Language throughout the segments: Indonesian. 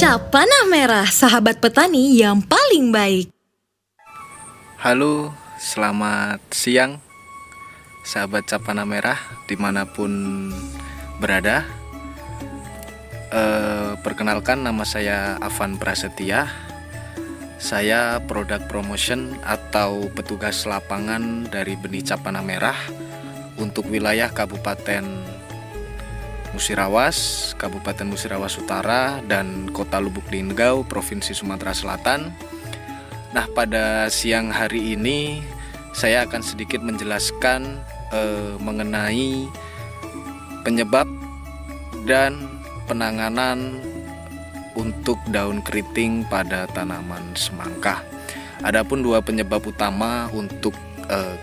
Cap panah merah, sahabat petani yang paling baik. Halo, selamat siang sahabat Cap Panah Merah dimanapun berada. Perkenalkan, nama saya Afan Prasetya. Saya produk promotion atau petugas lapangan dari benih Cap Panah Merah untuk wilayah Kabupaten Musirawas, Kabupaten Musirawas Utara, dan Kota Lubuk Linggau, Provinsi Sumatera Selatan. Nah, pada siang hari ini saya akan sedikit menjelaskan mengenai penyebab dan penanganan untuk daun keriting pada tanaman semangka. Adapun dua penyebab utama untuk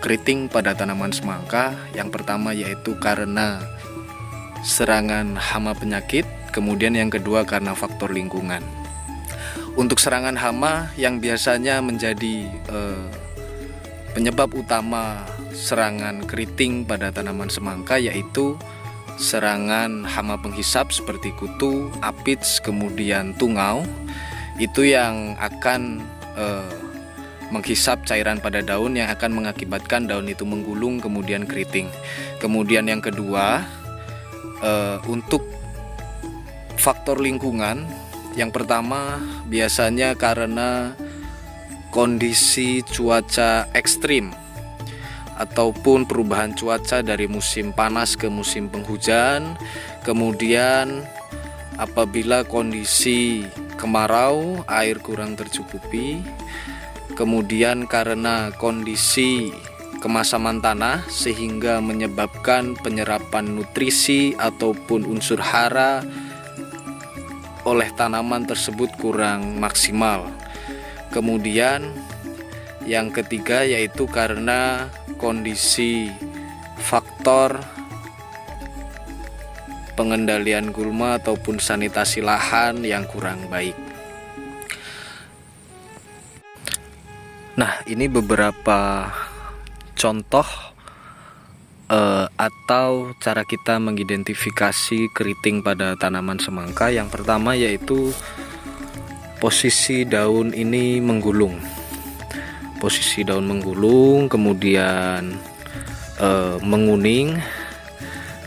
keriting pada tanaman semangka, yang pertama yaitu karena serangan hama penyakit, kemudian yang kedua karena faktor lingkungan. Untuk serangan hama yang biasanya menjadi penyebab utama serangan keriting pada tanaman semangka yaitu serangan hama penghisap seperti kutu, apits, kemudian tungau. Itu yang akan menghisap cairan pada daun yang akan mengakibatkan daun itu menggulung kemudian keriting. Kemudian yang kedua, untuk faktor lingkungan, yang pertama biasanya karena kondisi cuaca ekstrim ataupun perubahan cuaca dari musim panas ke musim penghujan. Kemudian apabila kondisi kemarau, air kurang tercukupi. Kemudian karena kondisi kemasaman tanah sehingga menyebabkan penyerapan nutrisi ataupun unsur hara oleh tanaman tersebut kurang maksimal. Kemudian yang ketiga yaitu karena kondisi faktor pengendalian gulma ataupun sanitasi lahan yang kurang baik. Nah, ini beberapa contoh atau cara kita mengidentifikasi keriting pada tanaman semangka. Yang pertama yaitu posisi daun ini menggulung. Posisi daun menggulung, kemudian menguning,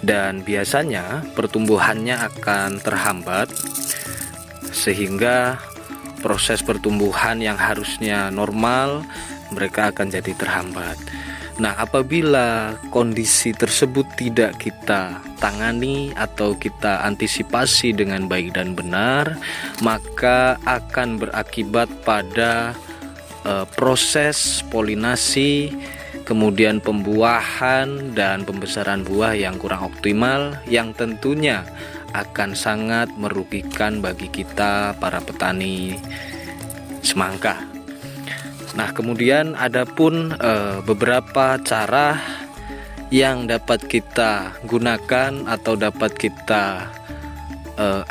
dan biasanya pertumbuhannya akan terhambat sehingga proses pertumbuhan yang harusnya normal mereka akan jadi terhambat. Nah, apabila kondisi tersebut tidak kita tangani atau kita antisipasi dengan baik dan benar, maka akan berakibat pada proses polinasi, kemudian pembuahan dan pembesaran buah yang kurang optimal, yang tentunya akan sangat merugikan bagi kita para petani semangka. Nah, kemudian ada pun beberapa cara yang dapat kita gunakan atau dapat kita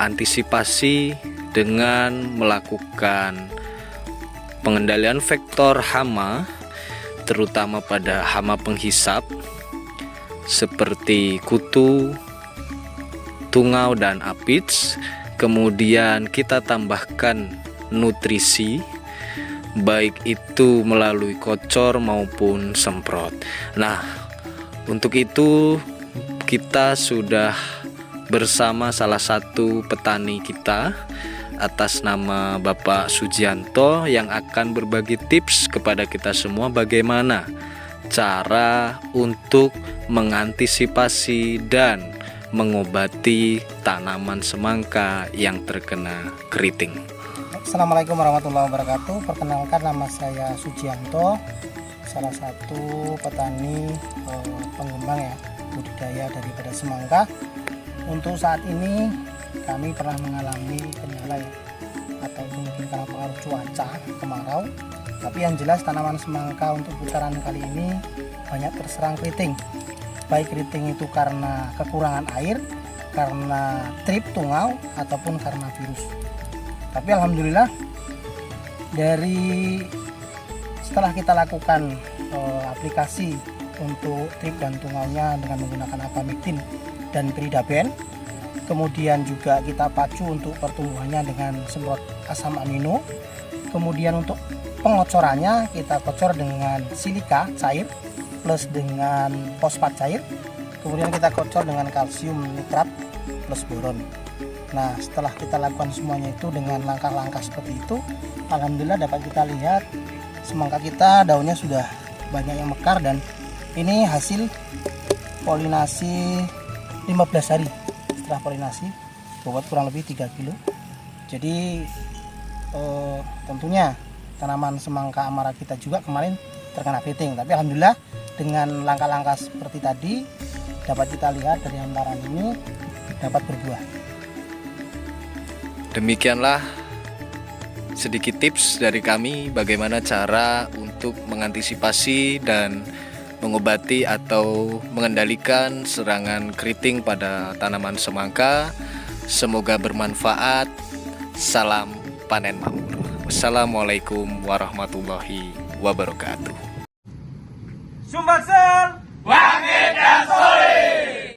antisipasi dengan melakukan pengendalian vektor hama, terutama pada hama penghisap seperti kutu, tungau, dan apits. Kemudian kita tambahkan nutrisi, baik itu melalui kocor maupun semprot. Nah, untuk itu kita sudah bersama salah satu petani kita atas nama Bapak Sujianto yang akan berbagi tips kepada kita semua bagaimana cara untuk mengantisipasi dan mengobati tanaman semangka yang terkena keriting. Assalamualaikum warahmatullahi wabarakatuh. Perkenalkan, nama saya Sujianto, salah satu petani pengembang budidaya daripada semangka. Untuk saat ini kami pernah mengalami kendala atau mungkin karena pengaruh cuaca kemarau, tapi yang jelas tanaman semangka untuk putaran kali ini banyak terserang keriting. Baik keriting itu karena kekurangan air, karena trip tungau, ataupun karena virus. Tapi alhamdulillah dari setelah kita lakukan aplikasi untuk trip dan tungaunya dengan menggunakan apamectin dan Peridaben, Kemudian juga kita pacu untuk pertumbuhannya dengan semprot asam amino. Kemudian untuk pengocorannya kita kocor dengan silika cair plus dengan fosfat cair. Kemudian kita kocor dengan kalsium nitrat plus boron. Nah, setelah kita lakukan semuanya itu dengan langkah-langkah seperti itu, alhamdulillah dapat kita lihat semangka kita daunnya sudah banyak yang mekar, dan ini hasil polinasi 15 hari setelah polinasi, bobot kurang lebih 3 kilo. Jadi tentunya tanaman semangka amara kita juga kemarin terkena fitting, tapi alhamdulillah dengan langkah-langkah seperti tadi dapat kita lihat dari hamparan ini dapat berbuah. Demikianlah sedikit tips dari kami bagaimana cara untuk mengantisipasi dan mengobati atau mengendalikan serangan keriting pada tanaman semangka. Semoga bermanfaat. Salam panen makmur. Wassalamualaikum warahmatullahi wabarakatuh. Sumbangsih.